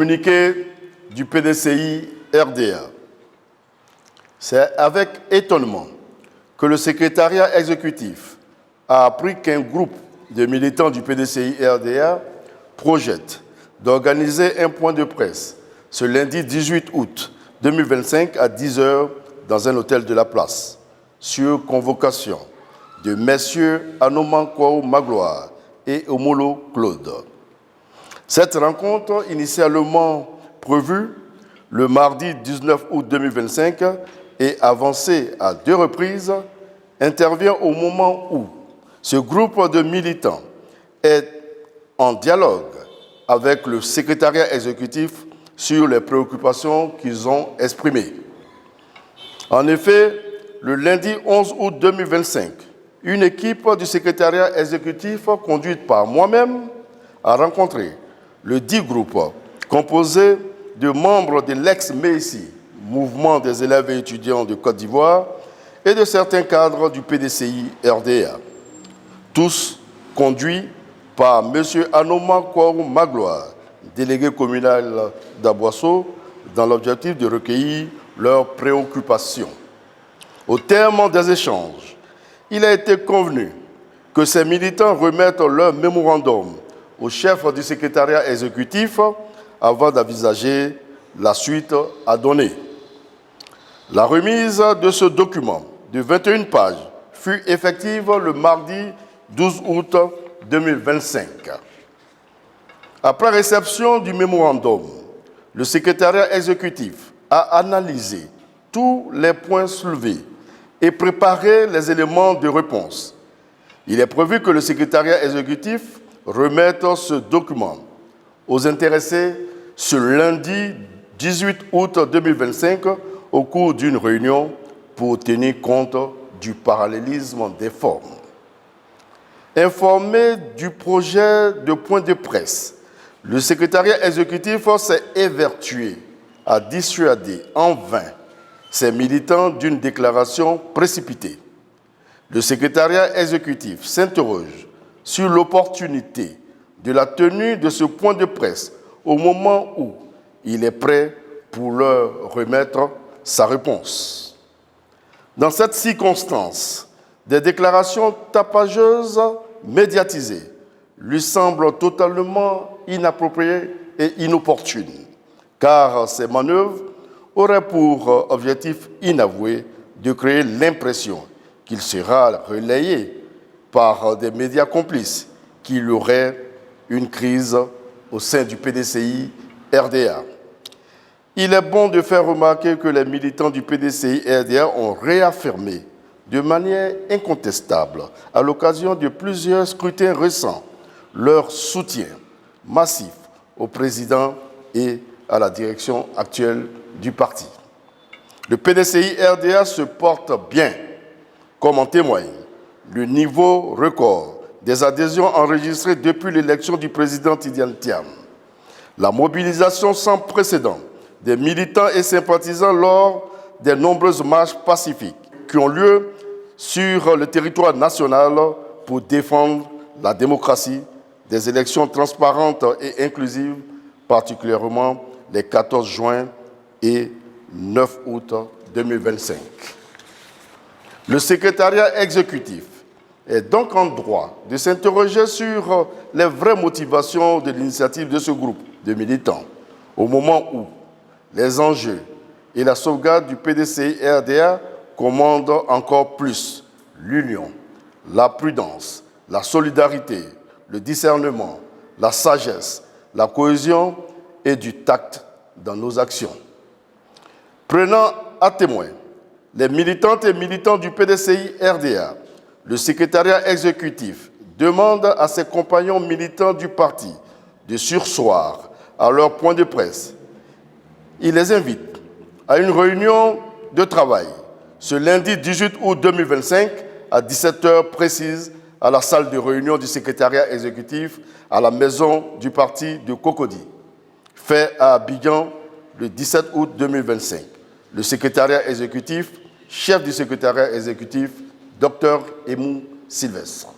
Communiqué du PDCI RDA. C'est avec étonnement que le secrétariat exécutif a appris qu'un groupe de militants du PDCI RDA projette d'organiser un point de presse ce lundi 18 août 2025 à 10h dans un hôtel de la place, sur convocation de messieurs Anoman Kwao Magloire et Omolo Claude. Cette rencontre, initialement prévue le mardi 19 août 2025 et avancée à 2 reprises, intervient au moment où ce groupe de militants est en dialogue avec le secrétariat exécutif sur les préoccupations qu'ils ont exprimées. En effet, le lundi 11 août 2025, une équipe du secrétariat exécutif conduite par moi-même a rencontré le dit groupe composé de membres de l'ex-MEISI, Mouvement des élèves et étudiants de Côte d'Ivoire, et de certains cadres du PDCI RDA, tous conduits par M. Anoman Kwao Magloire, délégué communal d'Aboisseau, dans l'objectif de recueillir leurs préoccupations. Au terme des échanges, il a été convenu que ces militants remettent leur mémorandum au chef du secrétariat exécutif avant d'envisager la suite à donner. La remise de ce document de 21 pages fut effective le mardi 12 août 2025. Après réception du mémorandum, le secrétariat exécutif a analysé tous les points soulevés et préparé les éléments de réponse. Il est prévu que le secrétariat exécutif remette ce document aux intéressés ce lundi 18 août 2025 au cours d'une réunion pour tenir compte du parallélisme des formes. Informé du projet de point de presse, le secrétariat exécutif s'est évertué à dissuader en vain ses militants d'une déclaration précipitée. Le secrétariat exécutif s'interroge sur l'opportunité de la tenue de ce point de presse au moment où il est prêt pour leur remettre sa réponse. Dans cette circonstance, des déclarations tapageuses médiatisées lui semblent totalement inappropriées et inopportunes, car ces manœuvres auraient pour objectif inavoué de créer l'impression qu'il sera relayé par des médias complices qu'il y aurait une crise au sein du PDCI RDA. Il est bon de faire remarquer que les militants du PDCI RDA ont réaffirmé de manière incontestable, à l'occasion de plusieurs scrutins récents, leur soutien massif au président et à la direction actuelle du parti. Le PDCI RDA se porte bien, comme en témoigne le niveau record des adhésions enregistrées depuis l'élection du président Tidiane Thiam, la mobilisation sans précédent des militants et sympathisants lors des nombreuses marches pacifiques qui ont lieu sur le territoire national pour défendre la démocratie, des élections transparentes et inclusives, particulièrement les 14 juin et 9 août 2025. Le secrétariat exécutif est donc en droit de s'interroger sur les vraies motivations de l'initiative de ce groupe de militants, au moment où les enjeux et la sauvegarde du PDCI-RDA commandent encore plus l'union, la prudence, la solidarité, le discernement, la sagesse, la cohésion et du tact dans nos actions. Prenant à témoin les militantes et militants du PDCI-RDA, le secrétariat exécutif demande à ses compagnons militants du parti de surseoir à leur point de presse. Il les invite à une réunion de travail ce lundi 18 août 2025 à 17h précise à la salle de réunion du secrétariat exécutif à la maison du parti de Cocody, fait à Abidjan le 17 août 2025. Le secrétariat exécutif, chef du secrétariat exécutif, Dr Emou Sylvestre.